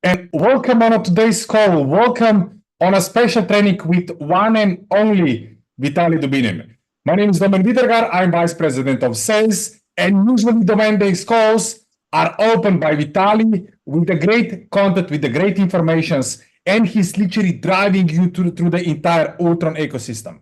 And welcome on today's call. Welcome on a special training with one and only Vitaly Dubinim. My name is Domen Vidergar. I'm Vice President of Sales. And usually domain-based calls are opened by Vitaly with the great content, with the great informations, and he's literally driving you through the entire Ultron ecosystem.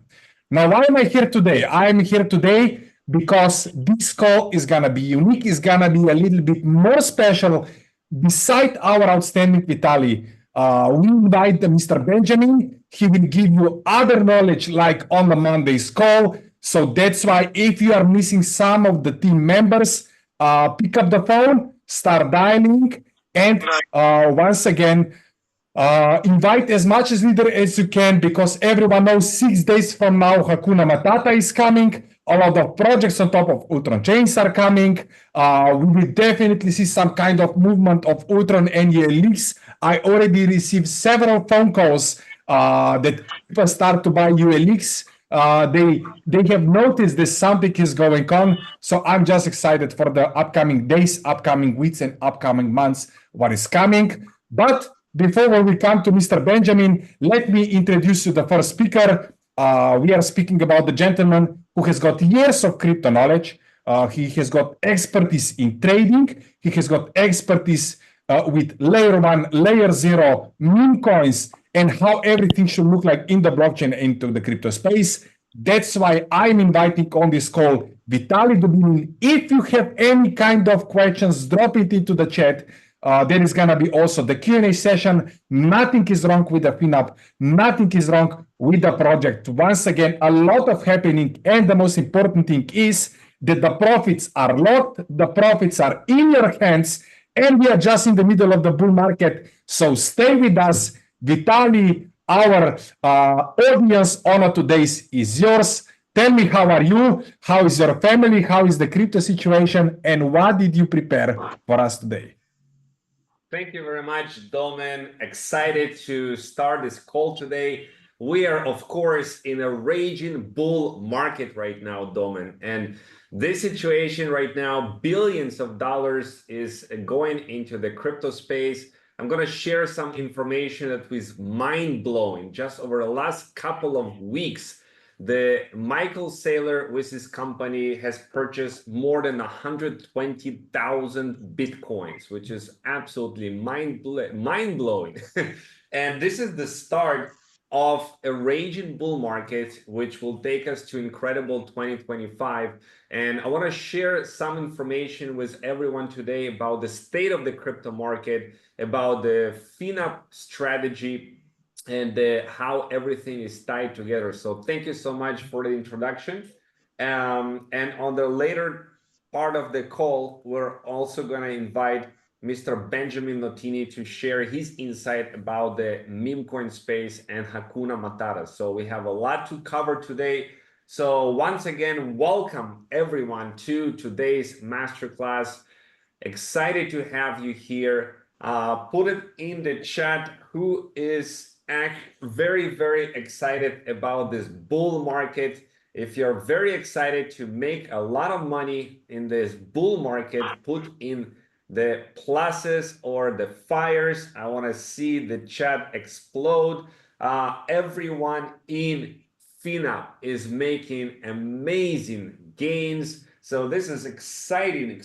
Now, why am I here today? I'm here today because this call is going to be unique, is going to be a little bit more special. Beside our outstanding Vitali, we invite Mr. Benjamin. He will give you other knowledge like on the Monday's call. So that's why if you are missing some of the team members, pick up the phone, start dialing, and once again, invite as much as leader as you can because everyone knows 6 days from now Hakuna Matata is coming. A lot of projects on top of Ultron chains are coming. We will definitely see some kind of movement of Ultron and ULX. I already received several phone calls that people start to buy ULX. They have noticed that something is going on. So I'm just excited for the upcoming days, upcoming weeks, and upcoming months, what is coming. But before we come to Mr. Benjamin, let me introduce you the first speaker. We are speaking about the gentleman who has got years of crypto knowledge. He has got expertise in trading. He has got expertise with layer one, layer zero, meme coins, and how everything should look like in the blockchain into the crypto space. That's why I'm inviting on this call Vitaly Dubinin. If you have any kind of questions, drop it into the chat. There is going to be also the Q&A session. Nothing is wrong with the FinUp. Nothing is wrong with the project. Once again, a lot of happening. And the most important thing is that the profits are locked. The profits are in your hands. And we are just in the middle of the bull market. So stay with us. Vitaly, our audience honor today is yours. Tell me, how are you? How is your family? How is the crypto situation? And what did you prepare for us today? Thank you very much, Domen. Excited to start this call today. We are, of course, in a raging bull market right now, Domen. And this situation right now, billions of dollars is going into the crypto space. I'm going to share some information that was mind-blowing. Just over the last couple of weeks, the Michael Saylor with his company has purchased more than 120,000 Bitcoins, which is absolutely mind-blowing. And this is the start of a raging bull market, which will take us to incredible 2025. And I want to share some information with everyone today about the state of the crypto market, about the FinUp strategy, and how everything is tied together. So thank you so much for the introduction. And on the later part of the call, we're also going to invite Mr. Benjamin Notini to share his insight about the meme coin space and Hakuna Matata. So we have a lot to cover today. So once again, welcome everyone to today's masterclass. Excited to have you here. Put it in the chat who is very, very excited about this bull market. If you're very excited to make a lot of money in this bull market, put in the pluses or the fires. I want to see the chat explode. Everyone in FinUp is making amazing gains. So this is exciting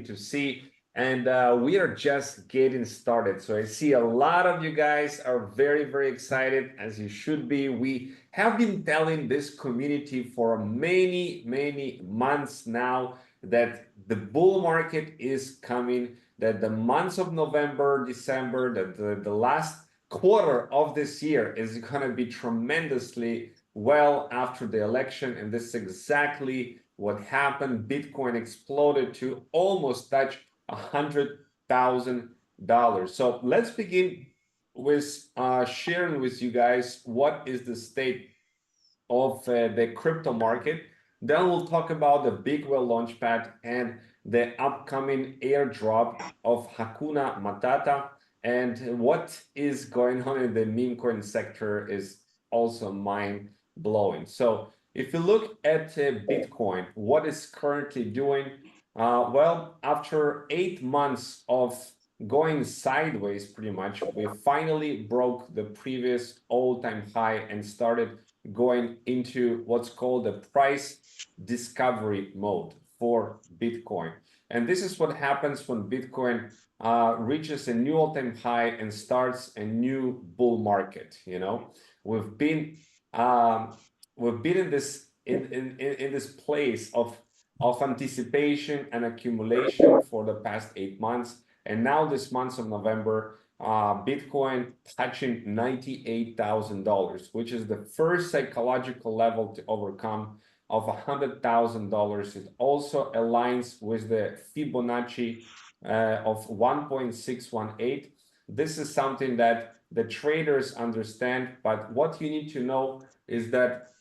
to see. And we are just getting started. So I see a lot of you guys are very, very excited, as you should be. We have been telling this community for many months now that the bull market is coming, that the months of November, December, that the last quarter of this year is going to be tremendously well after the election. And this is exactly what happened. Bitcoin exploded to almost touch $100,000. So let's begin with sharing with you guys what is the state of the crypto market. Then we'll talk about the Big Well Launchpad and the upcoming airdrop of Hakuna Matata, and what is going on in the meme coin sector is also mind blowing. So if you look at Bitcoin, what is currently doing? Well, after 8 months of going sideways pretty much. We finally broke the previous all-time high and started going into what's called a price discovery mode for Bitcoin. And this is what happens when Bitcoin reaches a new all-time high and starts a new bull market. You know, we've been in this in this place of anticipation and accumulation for the past 8 months. And now this month of November, Bitcoin touching $98,000, which is the first psychological level to overcome of $100,000. It also aligns with the Fibonacci of 1.618. This is something that the traders understand, but what you need to know is that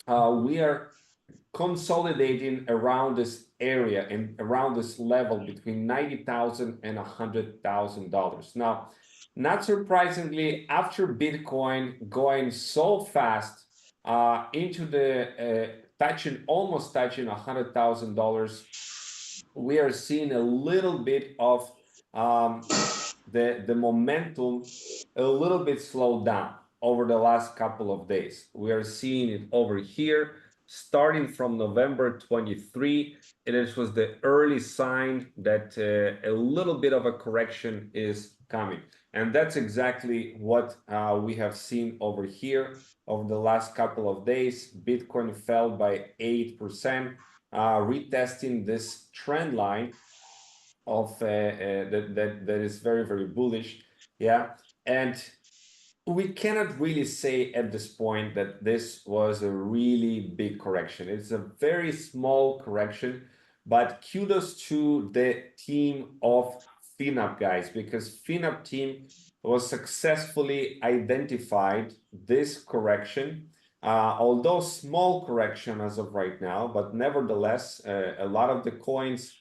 we are consolidating around this area and around this level between $90,000 and $100,000. Now, not surprisingly, after Bitcoin going so fast into the almost touching $100,000, we are seeing a little bit of the momentum a little bit slowed down over the last couple of days. We are seeing it over here starting from November 23, and it was the early sign that a little bit of a correction is coming. And that's exactly what we have seen over here over the last couple of days. Bitcoin fell by 8%, retesting this trend line of that is very, very bullish. Yeah. And we cannot really say at this point that this was a really big correction. It's a very small correction, but kudos to the team of FinUp guys, because FinUp team was successfully identified this correction, although small correction as of right now, but nevertheless, a lot of the coins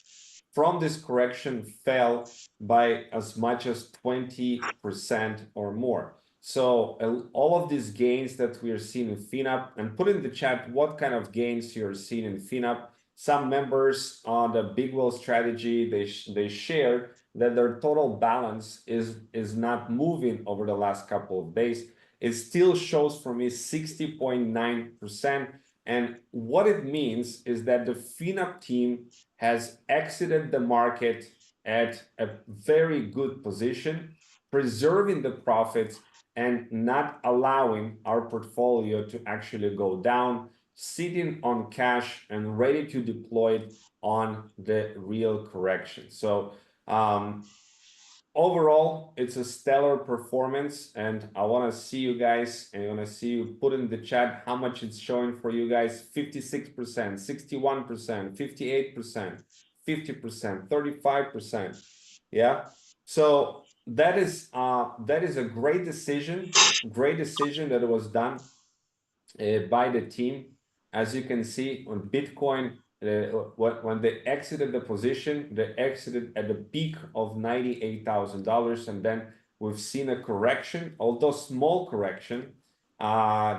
from this correction fell by as much as 20% or more. So all of these gains that we are seeing in FinUp, and put in the chat what kind of gains you're seeing in FinUp. Some members on the Big Whale strategy, they shared that their total balance is not moving over the last couple of days. It still shows for me 60.9%. And what it means is that the FinUp team has exited the market at a very good position, preserving the profits and not allowing our portfolio to actually go down, sitting on cash and ready to deploy it on the real correction. So overall, it's a stellar performance, and I want to see you guys, and I want to see you put in the chat how much it's showing for you guys. 56%, 61%, 58%, 50%, 35%. Yeah. So that is a great decision that was done by the team. As you can see on Bitcoin, when they exited the position, they exited at the peak of $98,000, and then we've seen a correction, although small correction.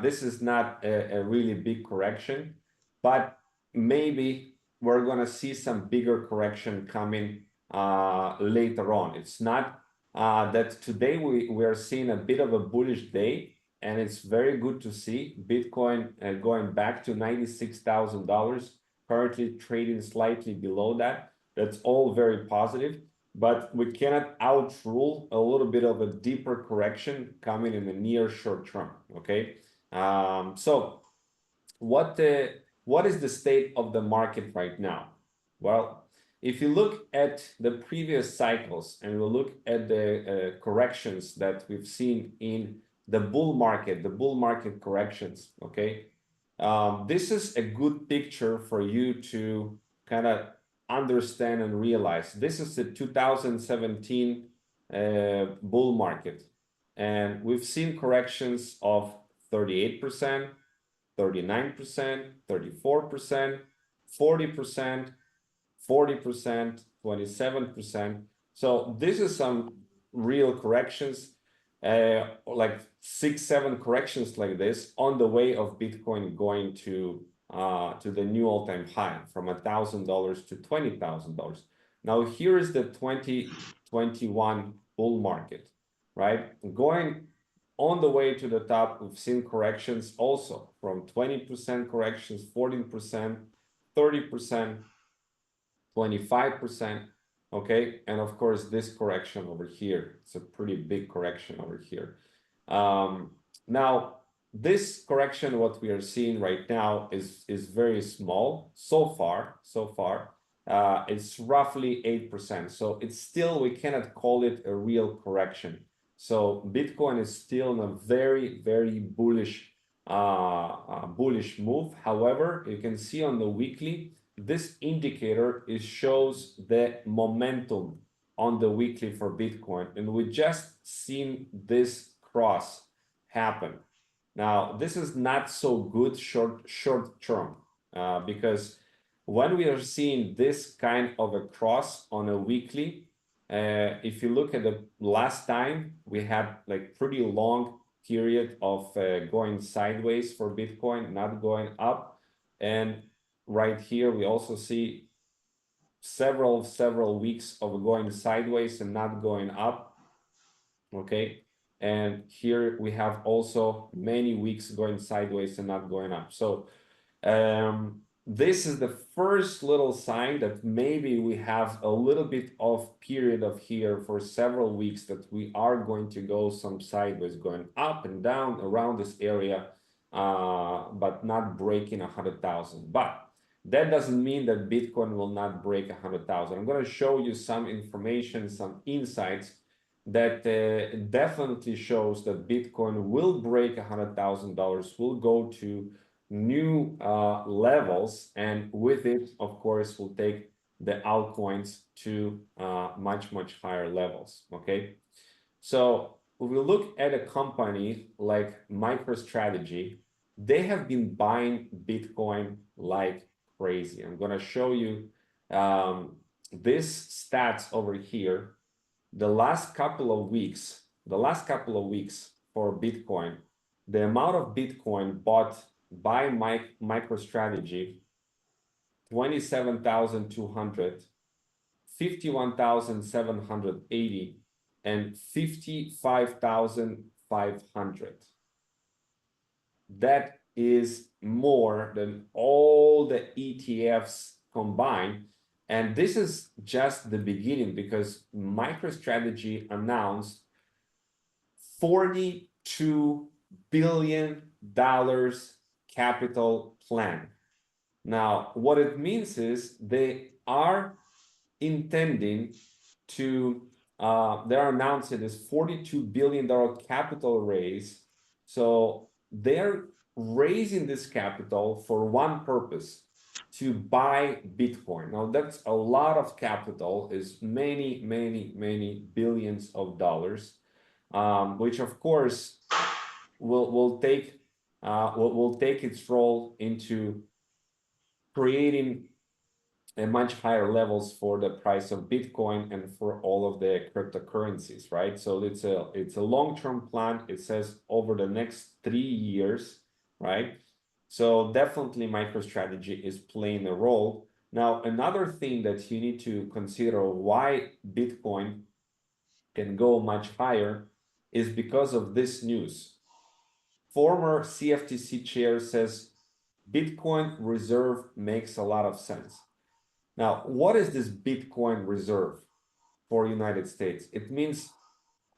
This is not a really big correction, but maybe we're going to see some bigger correction coming later on. It's not that today we are seeing a bit of a bullish day, and it's very good to see Bitcoin going back to $96,000, currently trading slightly below that. That's all very positive, but we cannot outrule a little bit of a deeper correction coming in the near short term. Okay, so what is the state of the market right now? Well, if you look at the previous cycles and we look at the corrections that we've seen in the bull market corrections, okay, this is a good picture for you to kind of understand and realize. This is the 2017 bull market, and we've seen corrections of 38%, 39%, 34%, 40%, 40%, 27%. So this is some real corrections, like 6-7 corrections like this on the way of Bitcoin going to the new all-time high from $1,000 to $20,000. Now here is the 20 21 bull market, right? Going on the way to the top, we've seen corrections also from 20% corrections, 14%, 30%, 25%, okay? And of course, this correction over here, it's a pretty big correction over here. Now, this correction, what we are seeing right now is very small so far. It's roughly 8%. So it's still, we cannot call it a real correction. So Bitcoin is still in a very, very bullish move. However, you can see on the weekly, this indicator shows the momentum on the weekly for Bitcoin, and we just seen this cross happen. Now, this is not so good short term because when we are seeing this kind of a cross on a weekly, if you look at the last time, we had like pretty long period of going sideways for Bitcoin, not going up. And right here, we also see several weeks of going sideways and not going up, okay? And here we have also many weeks going sideways and not going up. So this is the first little sign that maybe we have a little bit of period of here for several weeks that we are going to go some sideways, going up and down around this area, but not breaking 100,000. But that doesn't mean that Bitcoin will not break 100,000. I'm going to show you some information, some insights that definitely shows that Bitcoin will break $100,000, will go to new levels, and with it, of course, will take the altcoins to much higher levels. Okay, so if we look at a company like MicroStrategy, they have been buying Bitcoin like crazy. I'm going to show you this stats over here. The last couple of weeks for Bitcoin, the amount of Bitcoin bought by MicroStrategy, 27,200, 51,780, and 55,500. That is more than all the ETFs combined. And this is just the beginning because MicroStrategy announced $42 billion capital plan. Now, what it means is they are intending to, they're announcing this $42 billion capital raise. So they're raising this capital for one purpose, to buy Bitcoin. Now that's a lot of capital, is many billions of dollars, which of course will take its role into creating a much higher levels for the price of Bitcoin and for all of the cryptocurrencies, right? So it's a long-term plan. It says over the next 3 years, right? So definitely MicroStrategy is playing a role. Now, another thing that you need to consider why Bitcoin can go much higher is because of this news. Former CFTC chair says Bitcoin reserve makes a lot of sense. Now, what is this Bitcoin reserve for United States? It means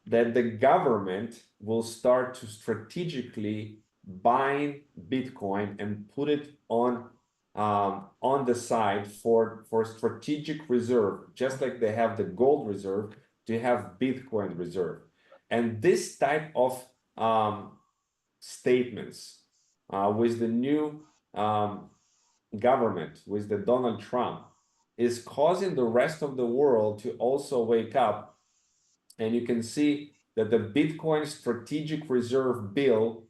that the government will start to strategically buy Bitcoin and put it on the side for strategic reserve, just like they have the gold reserve, to have Bitcoin reserve. And this type of statements with the new government, with the Donald Trump, is causing the rest of the world to also wake up. And you can see that the Bitcoin strategic reserve bill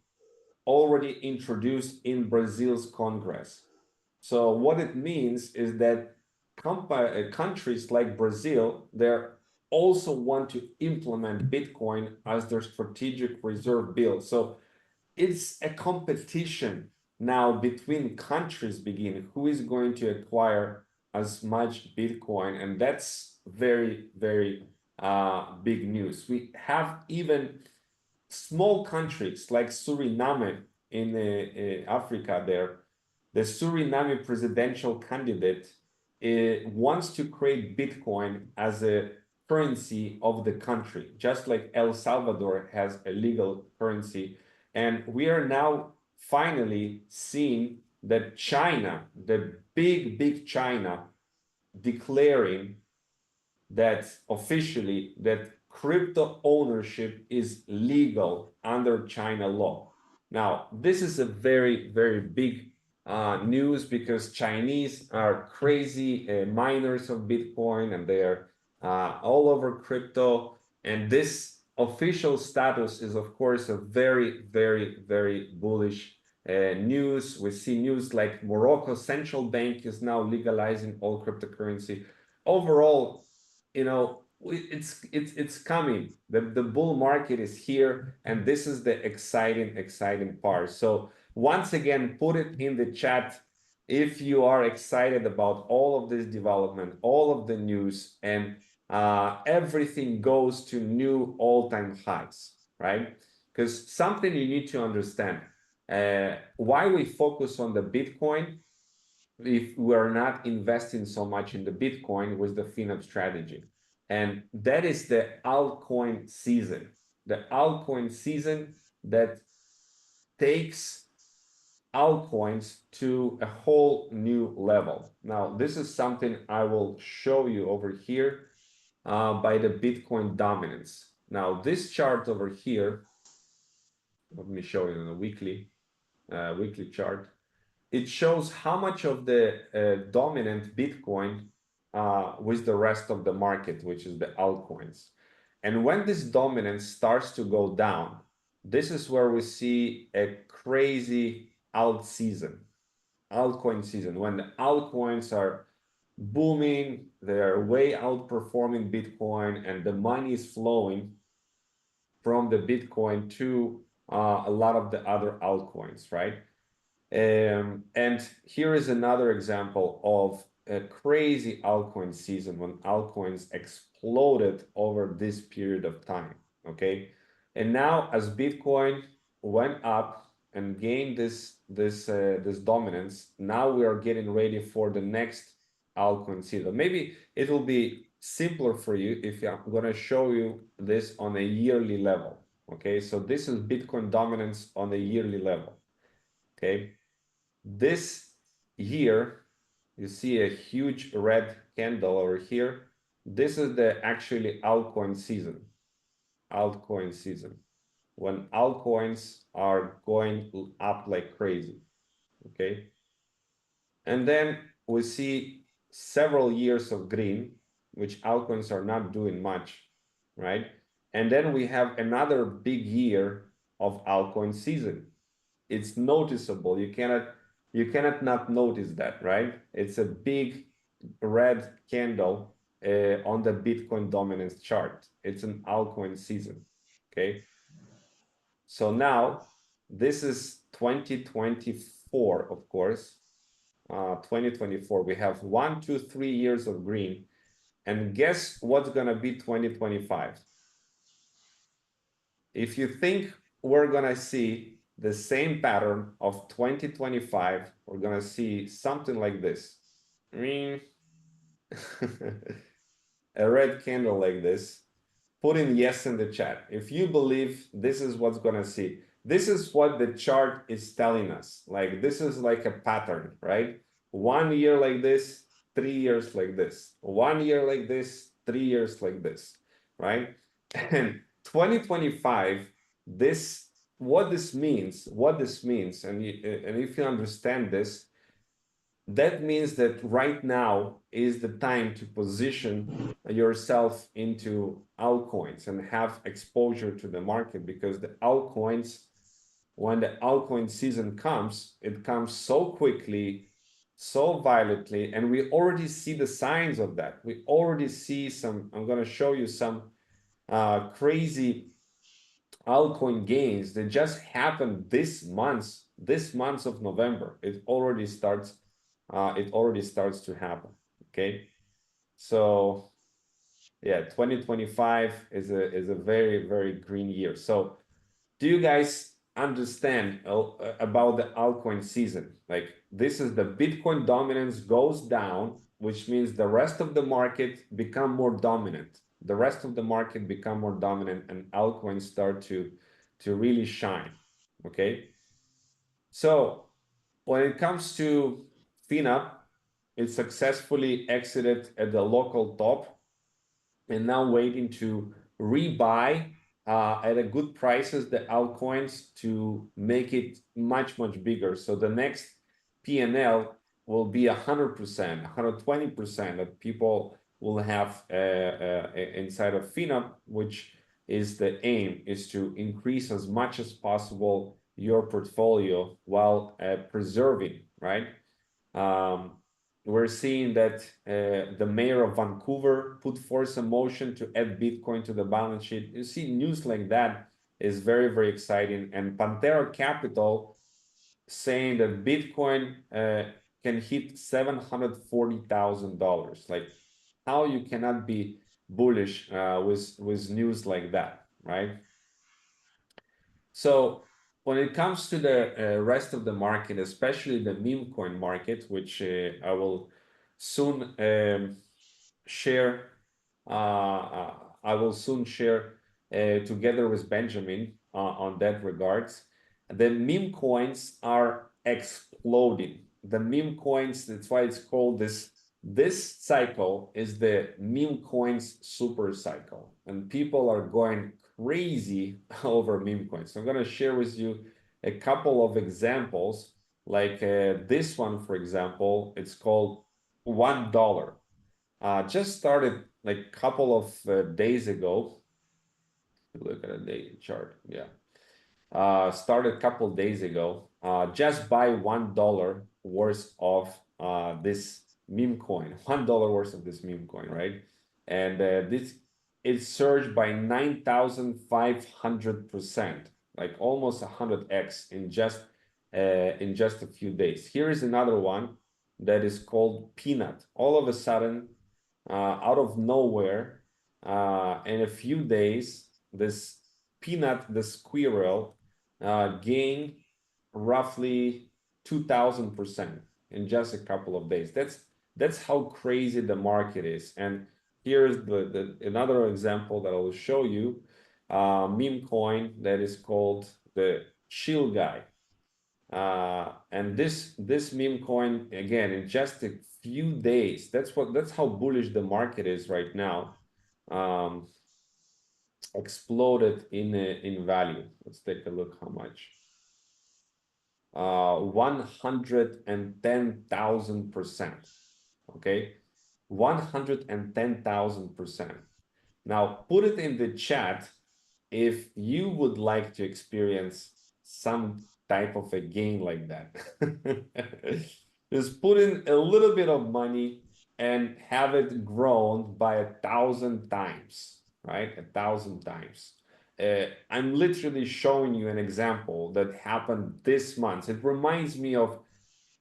already introduced in Brazil's Congress. So what it means is that countries like Brazil, they also want to implement Bitcoin as their strategic reserve bill. So it's a competition now between countries begin who is going to acquire as much Bitcoin, and that's very big news. We have even small countries like Suriname in Africa there. The Suriname presidential candidate wants to create Bitcoin as a currency of the country, just like El Salvador has a legal currency. And we are now finally seeing that China, the big China, declaring that officially that crypto ownership is legal under China law. Now, this is a very big news because Chinese are crazy miners of Bitcoin and they are all over crypto. And this official status is, of course, a very bullish news. We see news like Morocco's central bank is now legalizing all cryptocurrency. Overall, it's coming. The bull market is here, and this is the exciting part. So once again, put it in the chat if you are excited about all of this development, all of the news, and everything goes to new all-time highs, right? Because something you need to understand, why we focus on the Bitcoin if we are not investing so much in the Bitcoin with the FinUp strategy. And that is the altcoin season. The altcoin season that takes altcoins to a whole new level. Now, this is something I will show you over here by the Bitcoin dominance. Now, this chart over here, let me show you on a weekly chart. It shows how much of the dominant Bitcoin with the rest of the market, which is the altcoins. And when this dominance starts to go down, this is where we see a crazy altcoin season, when the altcoins are booming, they are way outperforming Bitcoin, and the money is flowing from the Bitcoin to a lot of the other altcoins, right? And here is another example of a crazy altcoin season when altcoins exploded over this period of time, okay? And now as Bitcoin went up and gained this dominance, now we are getting ready for the next altcoin season. Maybe it will be simpler for you if I'm going to show you this on a yearly level, okay? So this is Bitcoin dominance on a yearly level, okay? This year, you see a huge red candle over here. This is the actually altcoin season. Altcoin season. When altcoins are going up like crazy. Okay. And then we see several years of green, which altcoins are not doing much, right? And then we have another big year of altcoin season. It's noticeable. You cannot not notice that, right? It's a big red candle on the Bitcoin dominance chart. It's an altcoin season, okay? So now this is 2024, of course. 2024, we have 1, 2, 3 years of green. And guess what's gonna be 2025? If you think we're gonna see the same pattern of 2025, we're gonna see something like this. A red candle like this. Put in yes in the chat. If you believe this is what's gonna see. This is what the chart is telling us. Like this is like a pattern, right? 1 year like this, 3 years like this. 1 year like this, 3 years like this, right? And 2025, what this means, and if you understand this, that means that right now is the time to position yourself into altcoins and have exposure to the market, because the altcoins, when the altcoin season comes, it comes so quickly, so violently, and we already see the signs of that. We already see some, I'm going to show you some crazy altcoin gains that just happened this month of November. It already starts to happen. Okay, so yeah, 2025 is a very, very green year. So do you guys understand about the altcoin season? Like this is the Bitcoin dominance goes down, which means the rest of the market become more dominant. The rest of the market become more dominant and altcoins start to really shine. Okay. So when it comes to FINA, it successfully exited at the local top and now waiting to rebuy at a good prices the altcoins to make it much, much bigger. So the next P&L will be 100%, 120% that people will have inside of FINA, which is the aim, is to increase as much as possible your portfolio while preserving, right? We're seeing that the mayor of Vancouver put forth a motion to add Bitcoin to the balance sheet. You see, news like that is very, very exciting. And Pantera Capital saying that Bitcoin can hit $740,000. Like, how you cannot be bullish with news like that, right? So when it comes to the rest of the market, especially the meme coin market, which I will soon share, I will soon share together with Benjamin on that regards. The meme coins are exploding. The meme coins, that's why it's called this. This cycle is the meme coins super cycle, and people are going crazy over meme coins. So I'm going to share with you a couple of examples, like this one, for example. It's called $1. Just started like a couple of days ago. Look at the daily chart. Yeah. Started a couple days ago. Just buy $1 worth of this meme coin. $1 worth of this meme coin, right? And this it surged by 9,500%, like almost 100x in just a few days. Here is another one that is called Peanut. All of a sudden, out of nowhere, in a few days, this Peanut, the squirrel, gained roughly 2,000% in just a couple of days. That's how crazy the market is. And here's another example that I will show you. Meme coin that is called the Chill Guy. And this meme coin, again, in just a few days, that's how bullish the market is right now. Exploded in value. Let's take a look how much. 110,000%. Okay, 110,000%. Now put it in the chat if you would like to experience some type of a gain like that. Just put in a little bit of money and have it grown by 1,000 times, right? 1,000 times. I'm literally showing you an example that happened this month. It reminds me of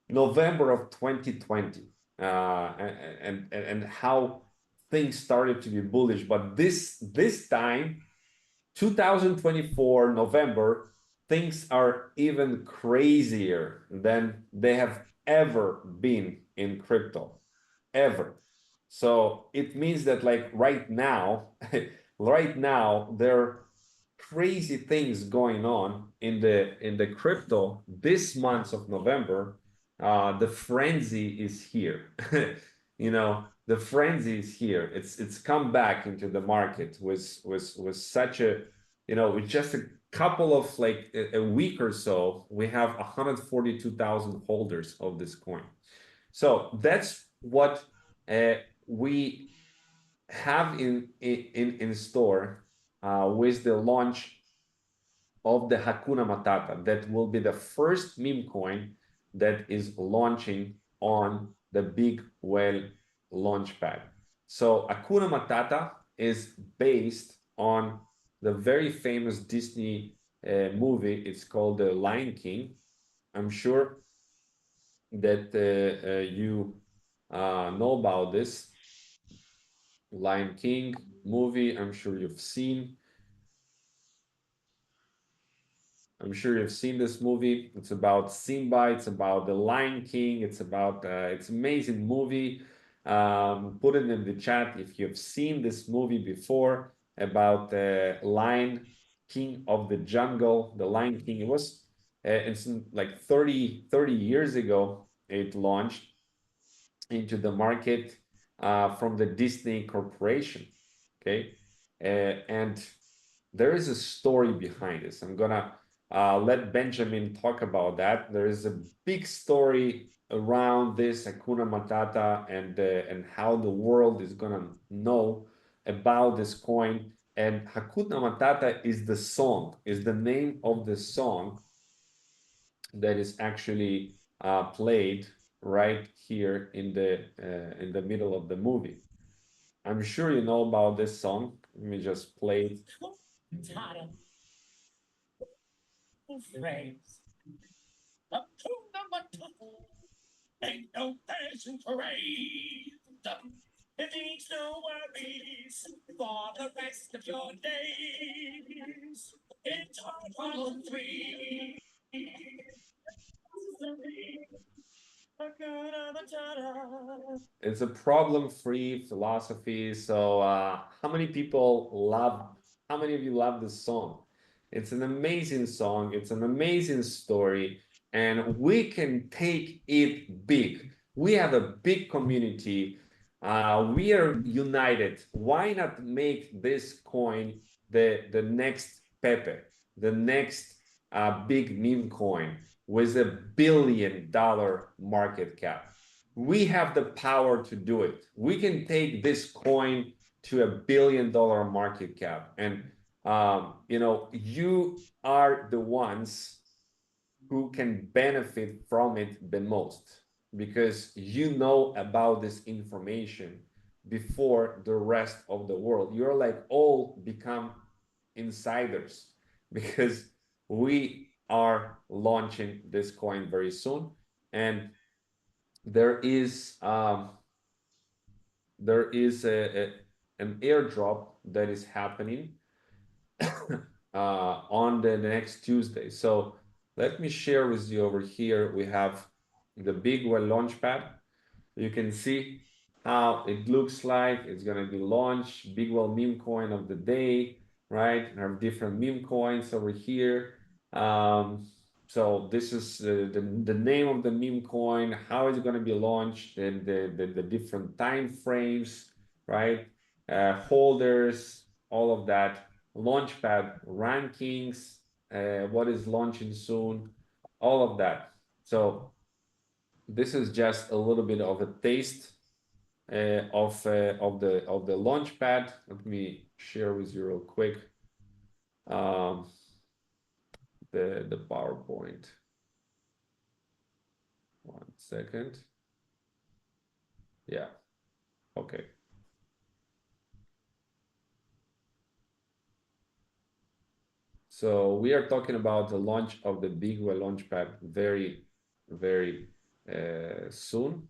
November of 2020 and how things started to be bullish. But this time, 2024 November, things are even crazier than they have ever been in crypto, ever. So it means that like right now, right now, there are crazy things going on in the crypto this month of November. The frenzy is here. You know, the frenzy is here. It's come back into the market with such a, you know, with just a couple of like a week or so, we have 142,000 holders of this coin. So that's what we have in store with the launch of the Hakuna Matata. That will be the first meme coin that is launching on the Big Whale Launchpad. So Hakuna Matata is based on the very famous Disney movie. It's called The Lion King. I'm sure that you know about this. Lion King movie, I'm sure you've seen. I'm sure you've seen this movie. It's about Simba. It's about the Lion King. It's about it's amazing movie. Put it in the chat if you've seen this movie before about the Lion King of the Jungle. The Lion King. It was it's like 30 years ago. It launched into the market from the Disney Corporation. Okay, and there is a story behind this. I'm gonna let Benjamin talk about that. There is a big story around this Hakuna Matata and how the world is gonna know about this coin. And Hakuna Matata is the song, is the name of the song that is actually played right here in the middle of the movie. I'm sure you know about this song. Let me just play it. Ain't no passion parade. It means no worries for the rest of your days. It's hard problem free. It's a problem-free philosophy. So, how many people love? How many of you love this song? It's an amazing song. It's an amazing story, and we can take it big. We have a big community. We are united. Why not make this coin the next Pepe, the next big meme coin with $1 billion market cap? We have the power to do it. We can take this coin to $1 billion market cap, and you are the ones who can benefit from it the most because you know about this information before the rest of the world. You're like all become insiders because we are launching this coin very soon, and there is an airdrop that is happening on the next Tuesday. So let me share with you over here. We have the Big Well Launchpad. You can see how it looks like. It's going to be launched. Big Well meme coin of the day, right? We have different meme coins over here. So this is the name of the meme coin, how it's going to be launched, and the different time frames, right? Holders, all of that. Launchpad rankings, what is launching soon, all of that. So this is just a little bit of a taste of the launchpad. Let me share with you real quick the PowerPoint. 1 second. Yeah. Okay. So we are talking about the launch of the Big Well Launchpad very, very soon.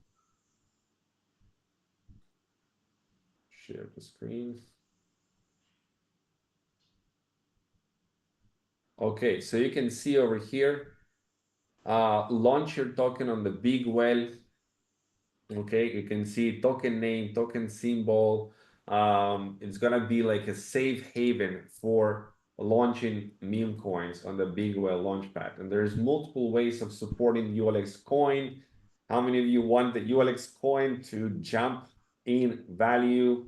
Share the screen. Okay, so you can see over here, launch your token on the Big Well. Okay, you can see token name, token symbol. It's gonna be like a safe haven for launching meme coins on the Big Well Launchpad. And there's multiple ways of supporting ULX coin. How many of you want the ULX coin to jump in value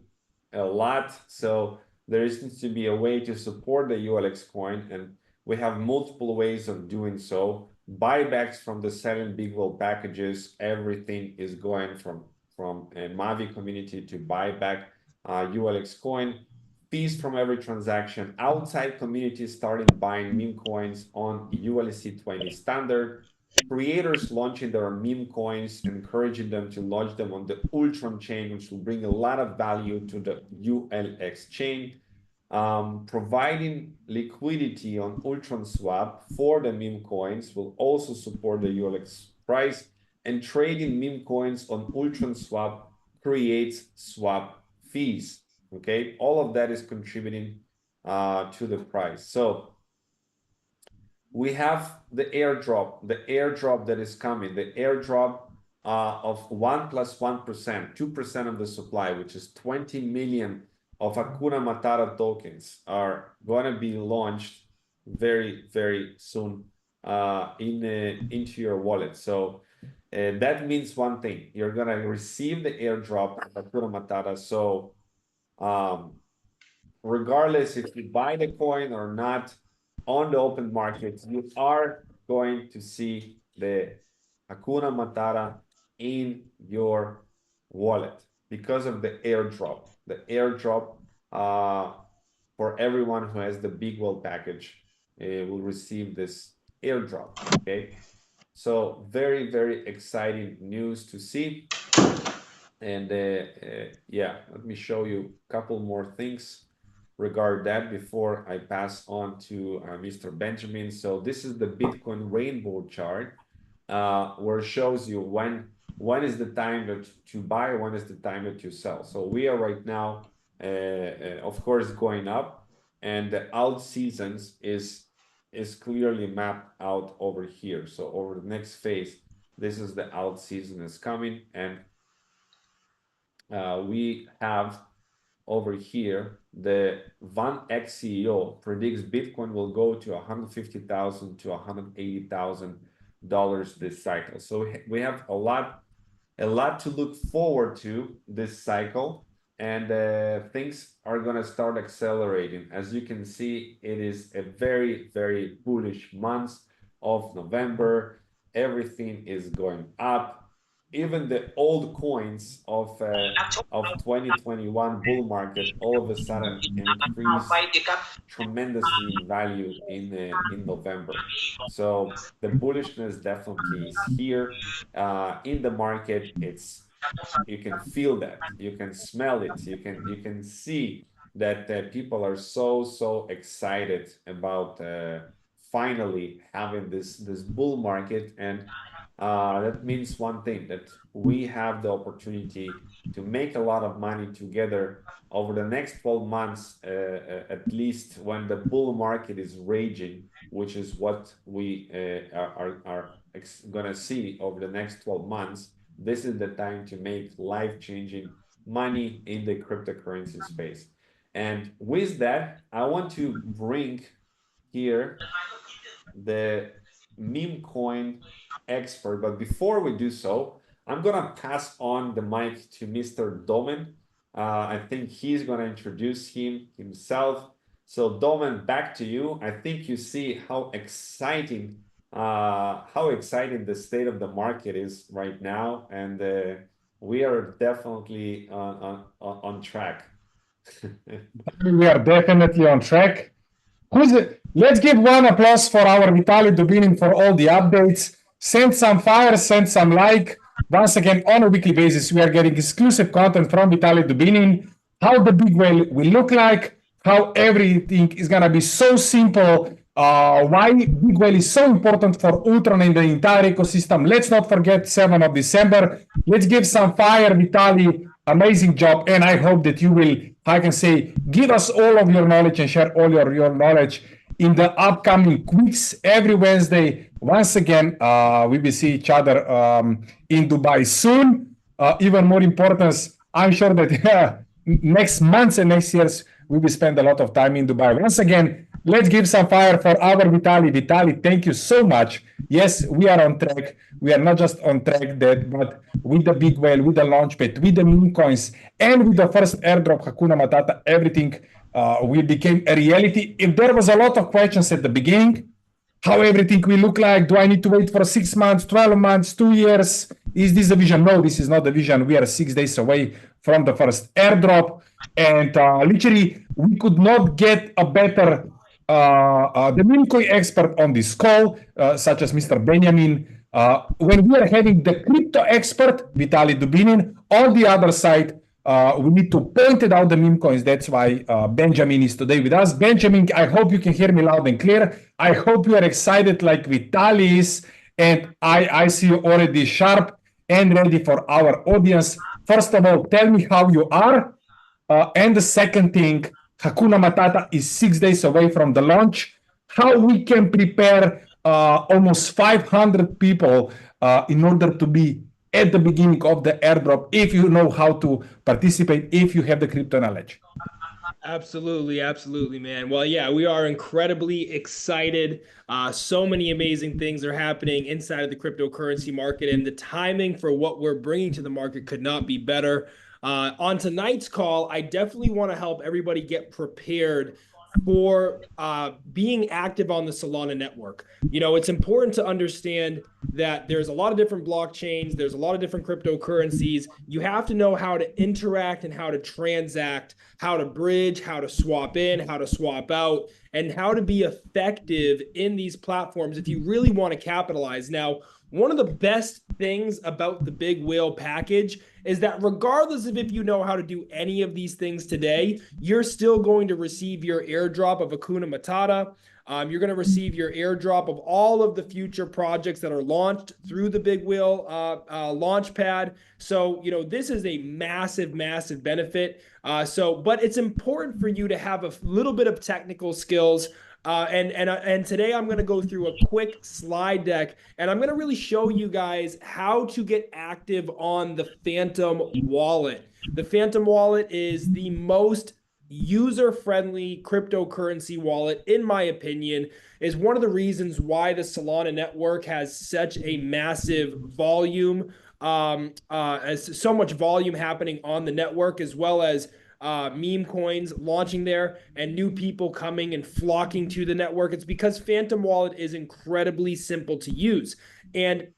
a lot? So there needs to be a way to support the ULX coin, and we have multiple ways of doing so. Buybacks from the 7 Big Well packages, everything is going from a Mavi community to buyback ULX coin. Fees from every transaction. Outside communities starting buying meme coins on ULC 20 standard. Creators launching their meme coins, encouraging them to launch them on the Ultron chain, which will bring a lot of value to the ULX chain. Providing liquidity on Ultron Swap for the meme coins will also support the ULX price, and trading meme coins on Ultron Swap creates swap fees. Okay, all of that is contributing to the price. So we have the airdrop that is coming, the airdrop of 1 plus 1%, 2% of the supply, which is 20 million of Hakuna Matata tokens are going to be launched very, very soon into your wallet. So that means one thing: you're going to receive the airdrop of Hakuna Matata. So regardless if you buy the coin or not on the open market, you are going to see the Hakuna Matata in your wallet because of the airdrop. The airdrop for everyone who has the Big Well package will receive this airdrop. Okay, so very, very exciting news to see. And yeah, let me show you a couple more things regarding that before I pass on to Mr. Benjamin. So this is the Bitcoin rainbow chart, where it shows you when is the time to buy, when is the time to sell. So we are right now, of course, going up, and the alt seasons is clearly mapped out over here. So over the next phase, this is the alt season is coming, and we have over here the Van Eck CEO predicts Bitcoin will go to $150,000 to $180,000 this cycle. So we have a lot to look forward to this cycle, and things are going to start accelerating. As you can see, it is a very, very bullish month of November. Everything is going up. Even the old coins of 2021 bull market all of a sudden increase tremendously in value in November. So the bullishness definitely is here in the market. You can feel that, you can smell it, you can see that people are so excited about finally having this bull market. And that means one thing, that we have the opportunity to make a lot of money together over the next 12 months, at least when the bull market is raging, which is what we are gonna see over the next 12 months. This is the time to make life-changing money in the cryptocurrency space. And with that, I want to bring here the meme coin expert. But before we do so, I'm gonna pass on the mic to Mr. Domen. I think he's gonna introduce himself. So Domen, back to you. I think you see how exciting the state of the market is right now, and we are definitely on track. We are definitely on track. Let's give one applause for our Vitaly Dubinin for all the updates. Send some fire, send some like. Once again, on a weekly basis, we are getting exclusive content from Vitaly Dubinin, how the big whale will look like, how everything is going to be so simple, why big whale is so important for Ultron and the entire ecosystem. Let's not forget 7th of December. Let's give some fire, Vitaly. Amazing job. And I hope that you will, I can say, give us all of your knowledge and share all your knowledge in the upcoming weeks. Every Wednesday, once again, we will see each other in Dubai soon. Even more importance, I'm sure that next months and next years, we will spend a lot of time in Dubai. Once again, let's give some fire for our Vitaly. Vitaly, thank you so much. Yes, we are on track. We are not just on track, but with the big whale, with the launchpad, with the meme coins, and with the first airdrop, Hakuna Matata, everything will become a reality. If there was a lot of questions at the beginning, how everything will look like, do I need to wait for 6 months, 12 months, 2 years? Is this the vision? No, this is not the vision. We are 6 days away from the first airdrop. And literally, we could not get a better the meme coin expert on this call, such as Mr. Benjamin. When we are having the crypto expert, Vitaly Dubinin, on the other side, we need to point out the meme coins. That's why Benjamin is today with us. Benjamin, I hope you can hear me loud and clear. I hope you are excited like Vitaly is. And I see you already sharp and ready for our audience. First of all, tell me how you are. And the second thing, Hakuna Matata is 6 days away from the launch. How we can prepare almost 500 people in order to be at the beginning of the airdrop, if you know how to participate, if you have the crypto knowledge. Absolutely, absolutely, man. Well, yeah, we are incredibly excited. So many amazing things are happening inside of the cryptocurrency market, and the timing for what we're bringing to the market could not be better. On tonight's call, I definitely want to help everybody get prepared for being active on the Solana network. You know, it's important to understand that there's a lot of different blockchains, there's a lot of different cryptocurrencies. You have to know how to interact and how to transact, how to bridge, how to swap in, how to swap out, and how to be effective in these platforms if you really want to capitalize. Now, one of the best things about the Big Whale package is that regardless of if you know how to do any of these things today, you're still going to receive your airdrop of Hakuna Matata. You're going to receive your airdrop of all of the future projects that are launched through the Big Wheel launch pad. So, you know, this is a massive, massive benefit. But it's important for you to have a little bit of technical skills. And today I'm going to go through a quick slide deck, and I'm going to really show you guys how to get active on the Phantom wallet. The Phantom wallet is the most user-friendly cryptocurrency wallet, in my opinion, is one of the reasons why the Solana network has such a massive volume, as so much volume happening on the network, as well as meme coins launching there and new people coming and flocking to the network. It's because Phantom Wallet is incredibly simple to use. And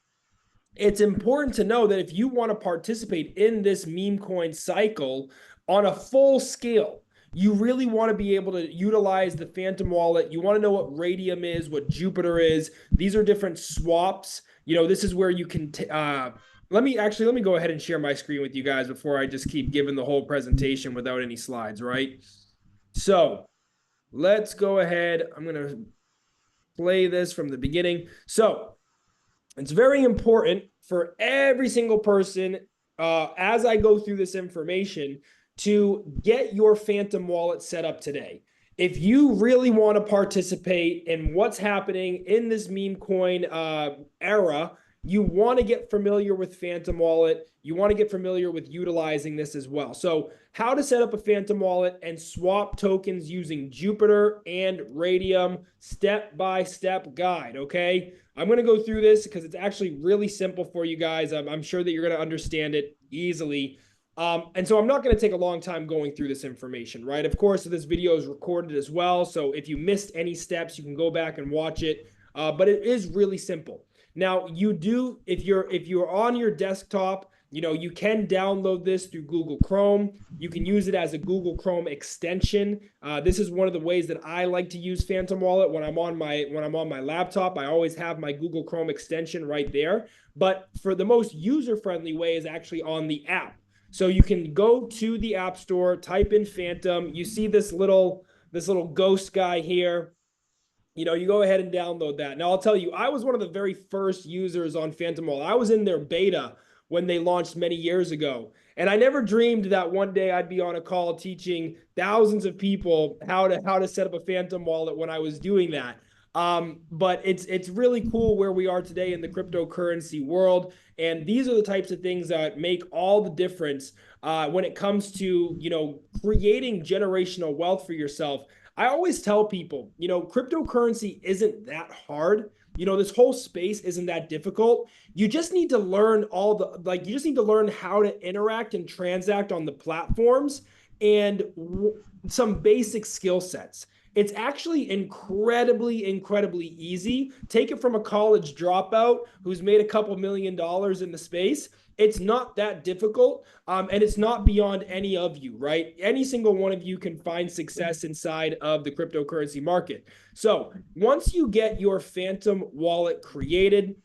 it's important to know that if you want to participate in this meme coin cycle on a full scale, you really want to be able to utilize the Phantom Wallet. You want to know what Radium is, what Jupiter is. These are different swaps. You know, this is where you can let me go ahead and share my screen with you guys before I just keep giving the whole presentation without any slides, right? So let's go ahead. I'm going to play this from the beginning. So it's very important for every single person, as I go through this information, to get your Phantom wallet set up today. If you really want to participate in what's happening in this meme coin era, you want to get familiar with Phantom Wallet. You want to get familiar with utilizing this as well. So how to set up a Phantom Wallet and swap tokens using Jupiter and Radium, step-by-step guide, okay? I'm going to go through this because it's actually really simple for you guys. I'm sure that you're going to understand it easily. And so I'm not going to take a long time going through this information, right? Of course, this video is recorded as well. So if you missed any steps, you can go back and watch it. But it is really simple. Now, if you're on your desktop, you know, you can download this through Google Chrome. You can use it as a Google Chrome extension. This is one of the ways that I like to use Phantom Wallet when I'm on my laptop. I always have my Google Chrome extension right there. But for the most user-friendly way is actually on the app. So you can go to the App Store, type in Phantom. You see this little ghost guy here. You know, you go ahead and download that. Now, I'll tell you, I was one of the very first users on Phantom Wallet. I was in their beta when they launched many years ago. And I never dreamed that one day I'd be on a call teaching thousands of people how to set up a Phantom Wallet when I was doing that. But it's really cool where we are today in the cryptocurrency world. And these are the types of things that make all the difference when it comes to, you know, creating generational wealth for yourself. I always tell people, you know, cryptocurrency isn't that hard. You know, this whole space isn't that difficult. You just need to learn you just need to learn how to interact and transact on the platforms and some basic skill sets. It's actually incredibly, incredibly easy. Take it from a college dropout who's made a couple $1 million in the space. It's not that difficult, and it's not beyond any of you, right? Any single one of you can find success inside of the cryptocurrency market. So once you get your Phantom wallet created,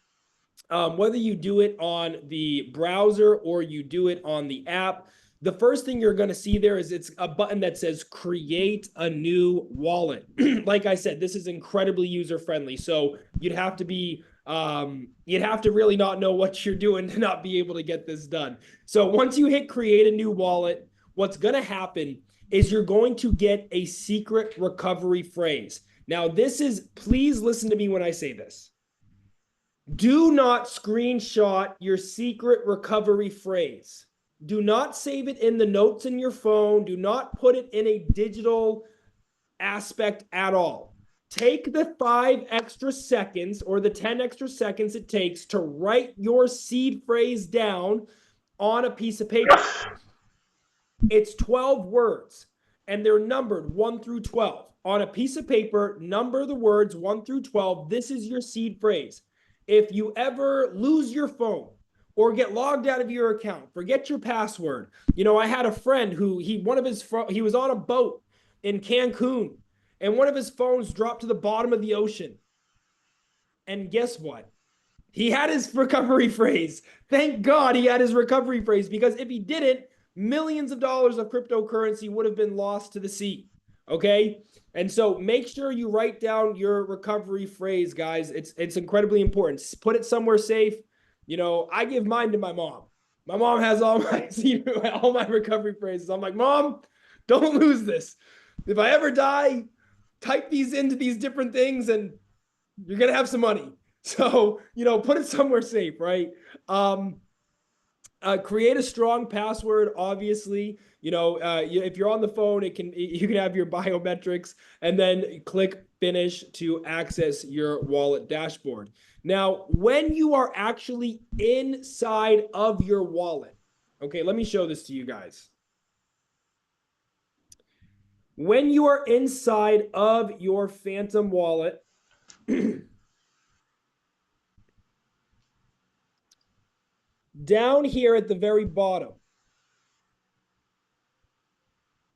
whether you do it on the browser or you do it on the app, the first thing you're going to see there is it's a button that says create a new wallet. Like I said, this is incredibly user-friendly. So you'd have to really not know what you're doing to not be able to get this done. So once you hit create a new wallet, what's going to happen is you're going to get a secret recovery phrase. Now, this is, please listen to me when I say this. Do not screenshot your secret recovery phrase. Do not save it in the notes in your phone. Do not put it in a digital aspect at all. Take the 5 extra seconds or the 10 extra seconds it takes to write your seed phrase down on a piece of paper. It's 12 words, and they're numbered 1 through 12. On a piece of paper, number the words 1 through 12. This is your seed phrase. If you ever lose your phone or get logged out of your account, forget your password. You know, I had a friend who he was on a boat in Cancun, and one of his phones dropped to the bottom of the ocean. And guess what? He had his recovery phrase. Thank God he had his recovery phrase, because if he didn't, millions of dollars of cryptocurrency would have been lost to the sea. Okay? And so make sure you write down your recovery phrase, guys. It's incredibly important. Put it somewhere safe. You know, I give mine to my mom. My mom has all my recovery phrases. I'm like, Mom, don't lose this. If I ever die, type these into these different things and you're going to have some money. So, you know, put it somewhere safe, right? Create a strong password, obviously. You know, if you're on the phone, you can have your biometrics, and then click finish to access your wallet dashboard. Now, when you are actually inside of your wallet, okay, let me show this to you guys. When you are inside of your Phantom wallet, down here at the very bottom,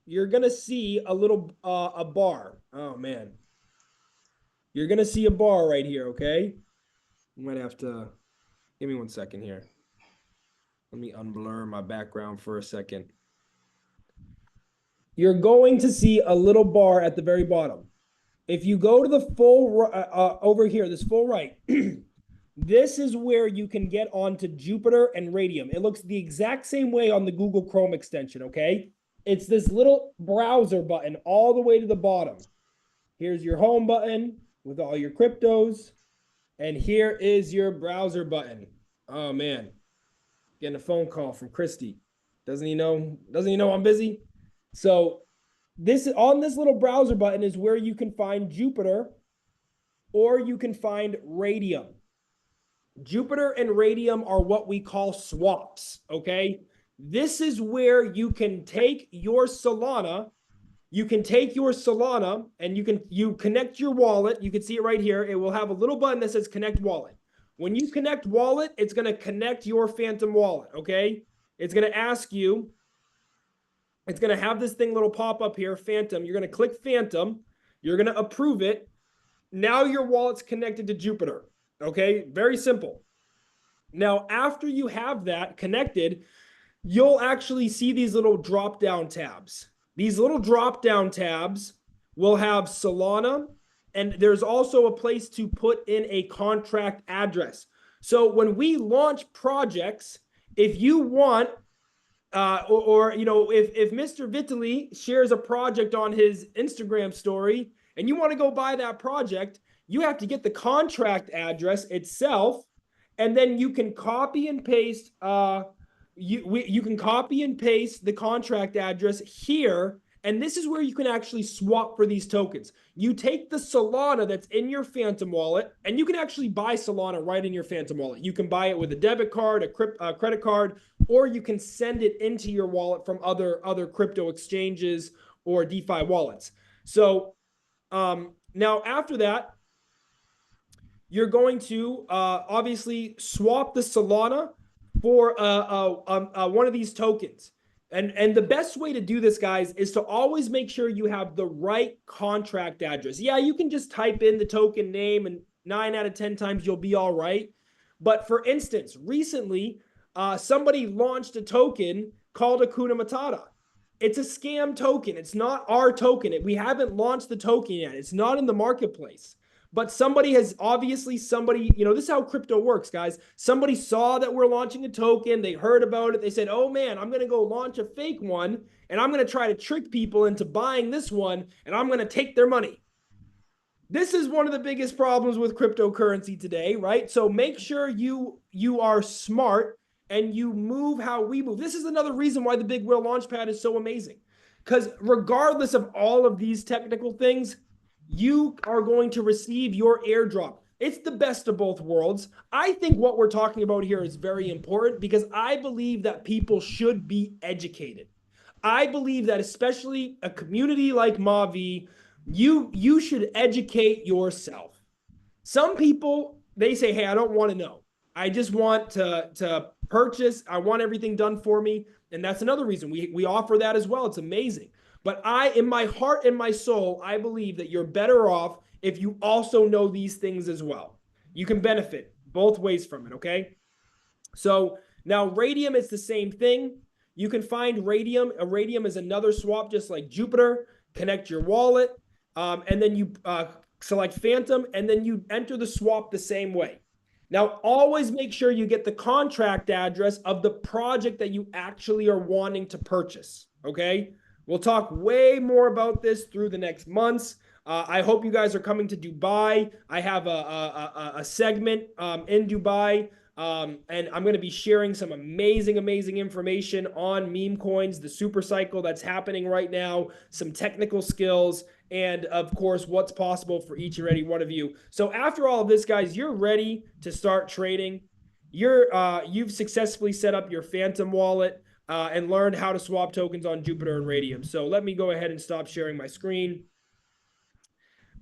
you're going to see a little, a bar. Oh, man. You're going to see a bar right here, okay? You might have to, give me 1 second here. Let me unblur my background for a second. You're going to see a little bar at the very bottom. If you go to the full, over here, this full right, this is where you can get onto Jupiter and Radium. It looks the exact same way on the Google Chrome extension, okay? It's this little browser button all the way to the bottom. Here's your home button with all your cryptos. And here is your browser button. Oh, man. Getting a phone call from Christy. Doesn't he know I'm busy? So on this little browser button is where you can find Jupiter, or you can find Radium. Jupiter and Radium are what we call swaps, okay? This is where you can take your Solana. You can take your Solana and you connect your wallet. You can see it right here. It will have a little button that says connect wallet. When you connect wallet, it's going to connect your Phantom wallet, okay? It's going to ask you, it's going to have this thing little pop up here, Phantom. You're going to click Phantom. You're going to approve it. Now your wallet's connected to Jupiter, okay? Very simple. Now, after you have that connected, you'll actually see these little drop-down tabs. These little drop-down tabs will have Solana, and there's also a place to put in a contract address. So when we launch projects, if you want, you know, if Mr. Vitali shares a project on his Instagram story and you want to go buy that project, you have to get the contract address itself, and then you can copy and paste you can copy and paste the contract address here, and this is where you can actually swap for these tokens. You take the Solana that's in your Phantom wallet, and you can actually buy Solana right in your Phantom wallet. You can buy it with a debit card, a credit card, or you can send it into your wallet from other crypto exchanges or DeFi wallets. So now after that, you're going to obviously swap the Solana for one of these tokens. And the best way to do this, guys, is to always make sure you have the right contract address. Yeah, you can just type in the token name, and 9 out of 10 times you'll be all right. But for instance, recently, somebody launched a token called Hakuna Matata. It's a scam token. It's not our token. We haven't launched the token yet. It's not in the marketplace. but somebody has obviously this is how crypto works, guys. Somebody saw that we're launching a token. They heard about it. They said, oh man, I'm going to go launch a fake one and I'm going to try to trick people into buying this one and I'm going to take their money. This is one of the biggest problems with cryptocurrency today, right? So make sure you are smart and you move how we move. This is another reason why the Big Whale Launchpad is so amazing. Because regardless of all of these technical things, you are going to receive your airdrop. It's the best of both worlds. I think what we're talking about here is very important because I believe that people should be educated. I believe that especially a community like Mavi, you should educate yourself. Some people, they say, hey, I don't want to know. I just want to purchase. I want everything done for me. And that's another reason we offer that as well. It's amazing. But in my heart and my soul, I believe that you're better off if you also know these things as well. You can benefit both ways from it, okay? So now Radium is the same thing. You can find Radium. A Radium is another swap just like Jupiter. Connect your wallet, and then you select Phantom, and then you enter the swap the same way. Now, always make sure you get the contract address of the project that you actually are wanting to purchase, okay? We'll talk way more about this through the next months. I hope you guys are coming to Dubai. I have a segment in Dubai, and I'm going to be sharing some amazing information on meme coins, the super cycle that's happening right now, some technical skills, and of course, what's possible for each and every one of you. So after all of this, guys, you're ready to start trading. You've successfully set up your Phantom wallet and learned how to swap tokens on Jupiter and Radium. So let me go ahead and stop sharing my screen.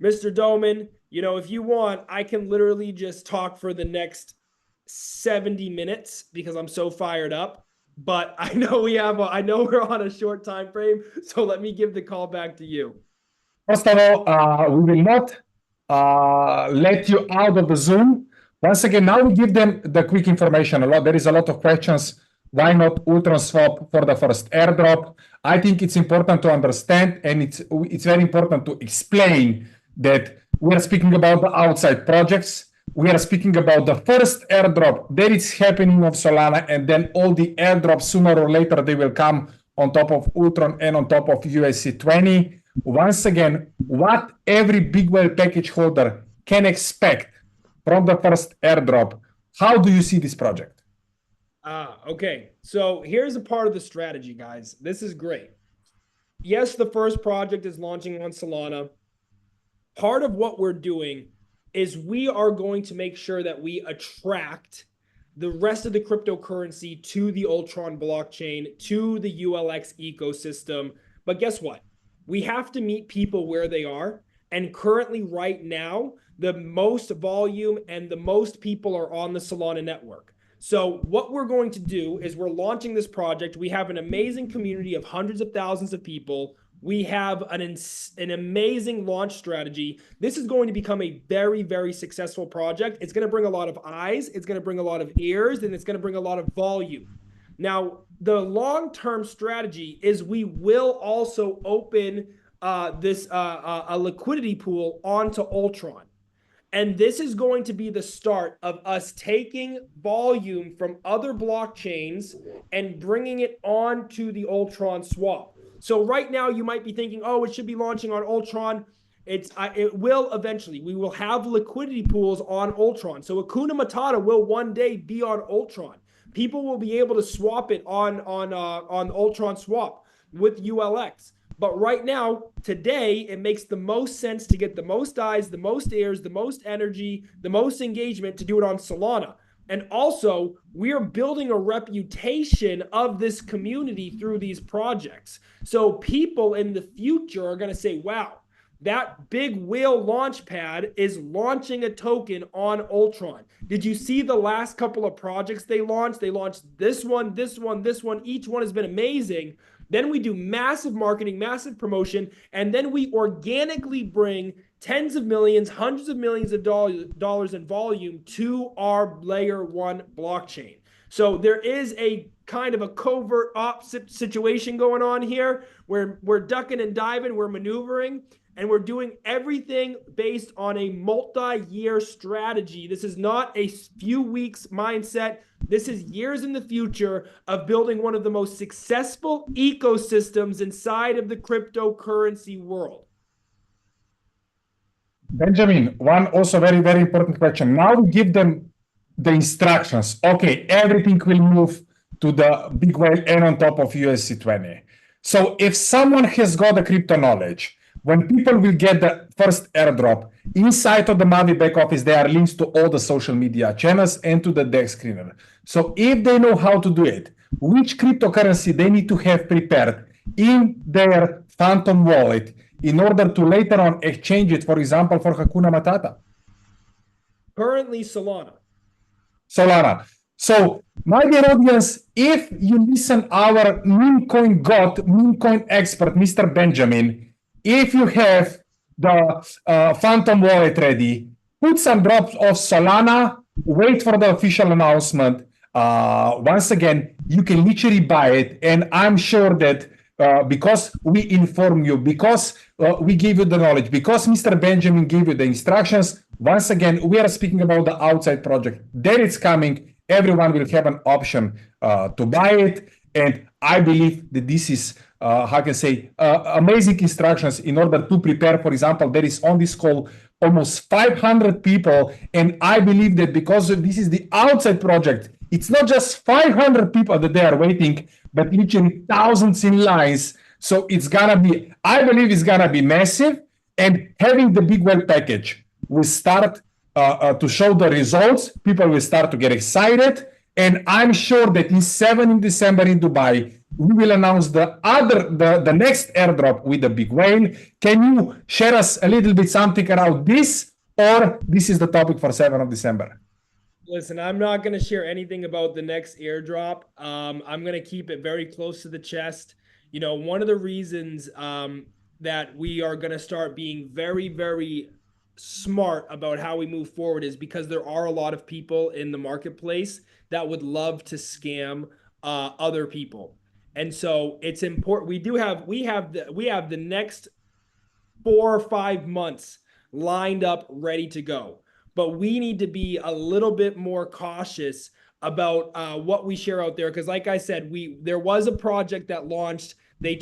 Mr. Doman, if you want, I can literally just talk for the next 70 minutes because I'm so fired up. But I know we're on a short time frame, so let me give the call back to you. First of all, we will not let you out of the Zoom. Once again, now we give them the quick information. There is a lot of questions. Why not Ultron swap for the first airdrop? I think it's important to understand, and it's very important to explain that we are speaking about the outside projects. We are speaking about the first airdrop that is happening on Solana, and then all the airdrops sooner or later they will come on top of Ultron and on top of USC20. Once again, what every Big Whale package holder can expect from the first airdrop. How do you see this project? Okay. So here's a part of the strategy, guys. This is great. Yes, the first project is launching on Solana. Part of what we're doing is we are going to make sure that we attract the rest of the cryptocurrency to the Ultron blockchain, to the ULX ecosystem. But guess what? We have to meet people where they are. And currently, right now, the most volume and the most people are on the Solana network. So what we're going to do is we're launching this project. We have an amazing community of hundreds of thousands of people. We have an amazing launch strategy. This is going to become a very, very successful project. It's going to bring a lot of eyes. It's going to bring a lot of ears, and it's going to bring a lot of volume. Now, the long-term strategy is we will also open a liquidity pool onto Ultron. And this is going to be the start of us taking volume from other blockchains and bringing it onto the Ultron swap. So right now you might be thinking, oh, it should be launching on Ultron. It will eventually. We will have liquidity pools on Ultron. So Hakuna Matata will one day be on Ultron. People will be able to swap it on Ultron swap with ULX. But right now, today, it makes the most sense to get the most eyes, the most ears, the most energy, the most engagement to do it on Solana. And also, we are building a reputation of this community through these projects. So people in the future are going to say, wow, that Big Whale Launchpad is launching a token on Ultron. Did you see the last couple of projects they launched? They launched this one, this one, this one. Each one has been amazing. Then we do massive marketing, massive promotion, and then we organically bring tens of millions, hundreds of millions of dollars in volume to our layer one blockchain. So there is a kind of a covert ops situation going on here where we're ducking and diving, we're maneuvering, and we're doing everything based on a multi-year strategy. This is not a few weeks mindset. This is years in the future of building one of the most successful ecosystems inside of the cryptocurrency world. Benjamin, one also very, very important question. Now we give them the instructions. Okay, everything will move to the big whale and on top of USC20. So if someone has got the crypto knowledge, when people will get the first airdrop, inside of the Mavi back office, there are links to all the social media channels and to the DEX screener. So if they know how to do it, which cryptocurrency they need to have prepared in their Phantom wallet in order to later on exchange it, for example, for Hakuna Matata? Currently, Solana. So, my dear audience, if you listen our meme coin god, meme coin expert, Mr. Benjamin, if you have the Phantom wallet ready, put some drops of Solana, wait for the official announcement. Once again, you can literally buy it. And I'm sure that because we inform you, because we give you the knowledge, because Mr. Benjamin gave you the instructions, once again, we are speaking about the outside project. There it's coming. Everyone will have an option to buy it. And I believe that this is, how can I say, amazing instructions in order to prepare. For example, there is on this call almost 500 people. And I believe that because this is the outside project, it's not just 500 people that they are waiting, but literally thousands in lines. So it's gonna be, I believe it's gonna be massive. And having the big whale package will start to show the results. People will start to get excited. And I'm sure that in 7 December in Dubai, we will announce the next airdrop with the big whale. Can you share us a little bit something around this, or this is the topic for 7 December? Listen, I'm not going to share anything about the next airdrop. I'm going to keep it very close to the chest. You know, one of the reasons that we are going to start being very, very smart about how we move forward is because there are a lot of people in the marketplace that would love to scam other people. And so it's important. We have the next 4 or 5 months lined up, ready to go. But we need to be a little bit more cautious about what we share out there. Because like I said, there was a project that launched. They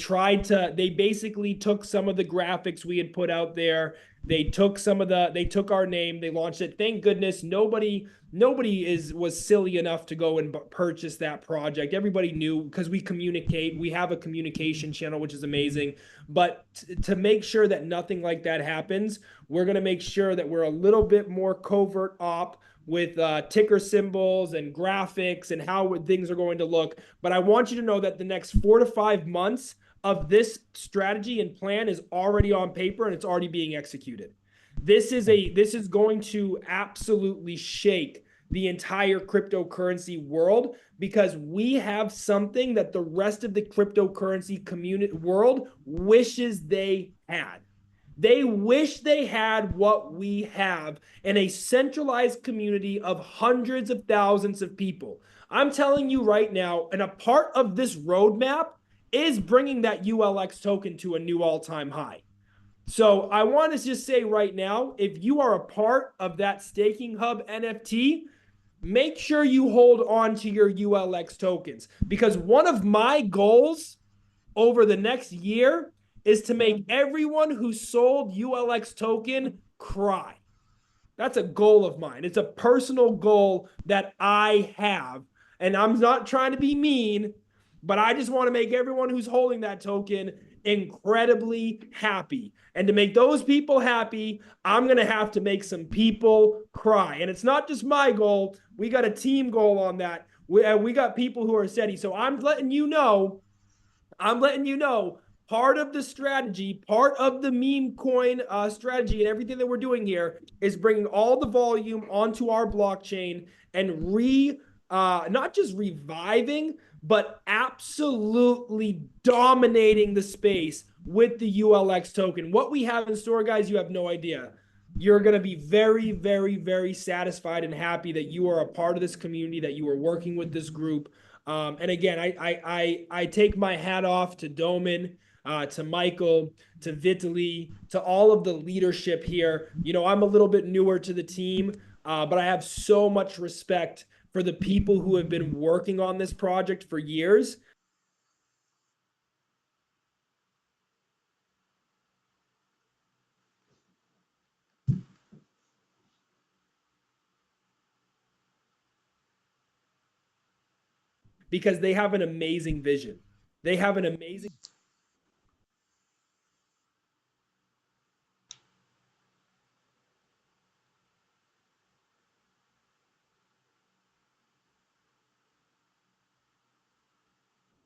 basically took some of the graphics we had put out there. They took our name, they launched it. Thank goodness nobody was silly enough to go and purchase that project. Everybody knew because we communicate. We have a communication channel, which is amazing. But to make sure that nothing like that happens, we're going to make sure that we're a little bit more covert op with ticker symbols and graphics and how things are going to look. But I want you to know that the next 4 to 5 months of this strategy and plan is already on paper and it's already being executed. This is going to absolutely shake the entire cryptocurrency world because we have something that the rest of the cryptocurrency community world wishes they had. They wish they had what we have in a centralized community of hundreds of thousands of people. I'm telling you right now, and a part of this roadmap is bringing that ULX token to a new all-time high. So I want to just say right now, if you are a part of that staking hub NFT, make sure you hold on to your ULX tokens, because one of my goals over the next year is to make everyone who sold ULX token cry. That's a goal of mine. It's a personal goal that I have. And I'm not trying to be mean, but I just want to make everyone who's holding that token incredibly happy. And to make those people happy, I'm going to have to make some people cry. And it's not just my goal. We got a team goal on that. We got people who are steady. So I'm letting you know, part of the strategy, part of the meme coin strategy and everything that we're doing here is bringing all the volume onto our blockchain and not just reviving, but absolutely dominating the space with the ULX token. What we have in store, guys, you have no idea. You're going to be very, very, very satisfied and happy that you are a part of this community, that you are working with this group. And again, I take my hat off to Domen. to Michael, to Vitaly, to all of the leadership here. You know, I'm a little bit newer to the team, but I have so much respect for the people who have been working on this project for years. Because they have an amazing vision. They have an amazing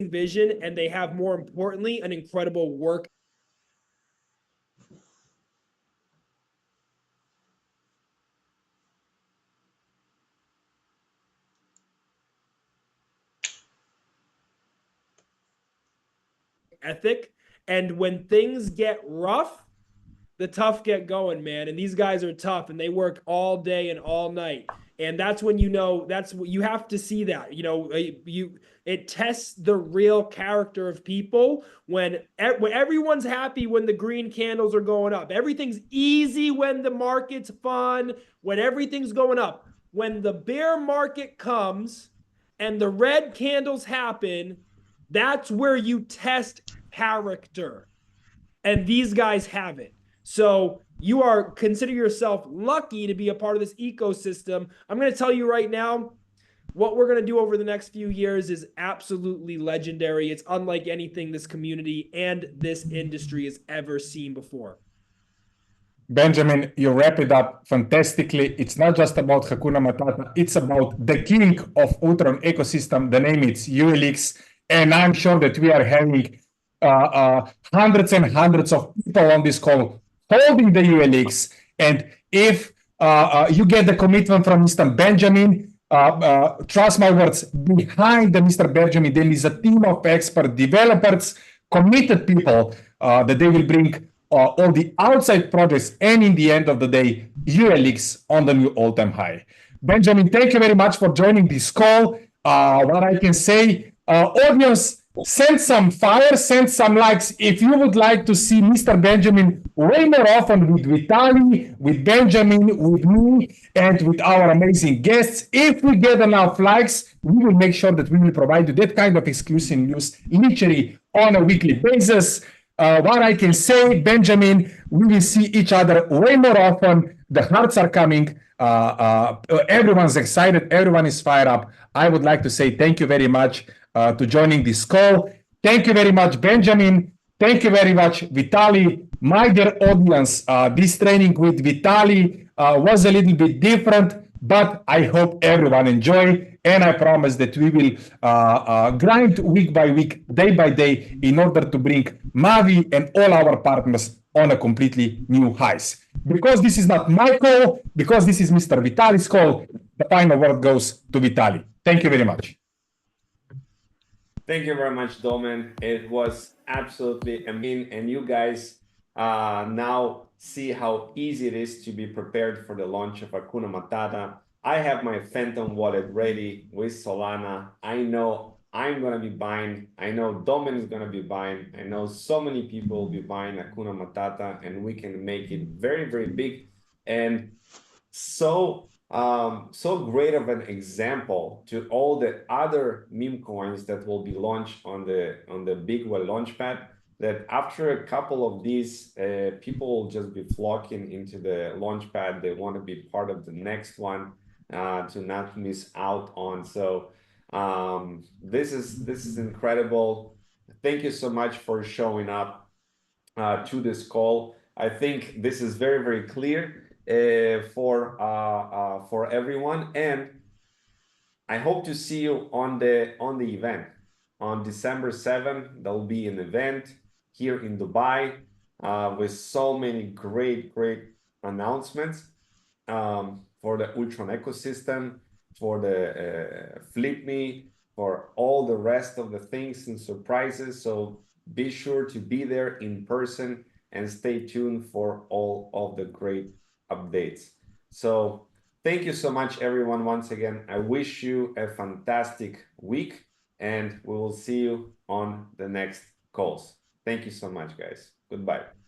vision, and they have, more importantly, an incredible work ethic. And when things get rough, the tough get going, man. And these guys are tough, and they work all day and all night. And that's when, you know, that's what you have to see. That, you know, it tests the real character of people when everyone's happy when the green candles are going up. Everything's easy when the market's fun, when everything's going up. When the bear market comes and the red candles happen, that's where you test character. And these guys have it. So you are, consider yourself lucky to be a part of this ecosystem. I'm going to tell you right now, what we're going to do over the next few years is absolutely legendary. It's unlike anything this community and this industry has ever seen before. Benjamin, you wrap it up fantastically. It's not just about Hakuna Matata. It's about the king of Ultron ecosystem. The name is ULX. And I'm sure that we are having hundreds and hundreds of people on this call holding the ULX. And if you get the commitment from Mr. Benjamin, trust my words, behind the Mr. Benjamin, there is a team of expert developers, committed people that they will bring all the outside projects, and in the end of the day, ULX on the new all-time high. Benjamin, thank you very much for joining this call. What I can say, audience, send some fire, send some likes if you would like to see Mr. Benjamin way more often with Vitaly, with Benjamin, with me, and with our amazing guests. If we get enough likes, we will make sure that we will provide you that kind of exclusive news literally on a weekly basis. What I can say, Benjamin, we will see each other way more often. The hearts are coming. Everyone's excited. Everyone is fired up. I would like to say thank you very much to joining this call. Thank you very much, Benjamin. Thank you very much, Vitaly. My dear audience, this training with Vitaly was a little bit different, but I hope everyone enjoyed. And I promise that we will grind week by week, day by day, in order to bring Mavi and all our partners on a completely new highs. Because this is not my call, because this is Mr. Vitaly's call, the final word goes to Vitaly. Thank you very much. Thank you very much, Domen. It was absolutely amazing. And you guys now see how easy it is to be prepared for the launch of Hakuna Matata. I have my Phantom wallet ready with Solana. I know I'm going to be buying. I know Domen is going to be buying. I know so many people will be buying Hakuna Matata, and we can make it very, very big. And so great of an example to all the other meme coins that will be launched on the Big Well Launchpad, that after a couple of these, people will just be flocking into the Launchpad. They want to be part of the next one to not miss out on. So this is incredible. Thank you so much for showing up to this call. I think this is very, very clear for everyone, and I hope to see you on the event on December 7th. There will be an event here in Dubai with so many great announcements for the Ultron ecosystem, for the Flip Me, for all the rest of the things and surprises. So be sure to be there in person and stay tuned for all of the great updates. So thank you so much, everyone. Once again, I wish you a fantastic week, and we will see you on the next calls. Thank you so much, guys. Goodbye.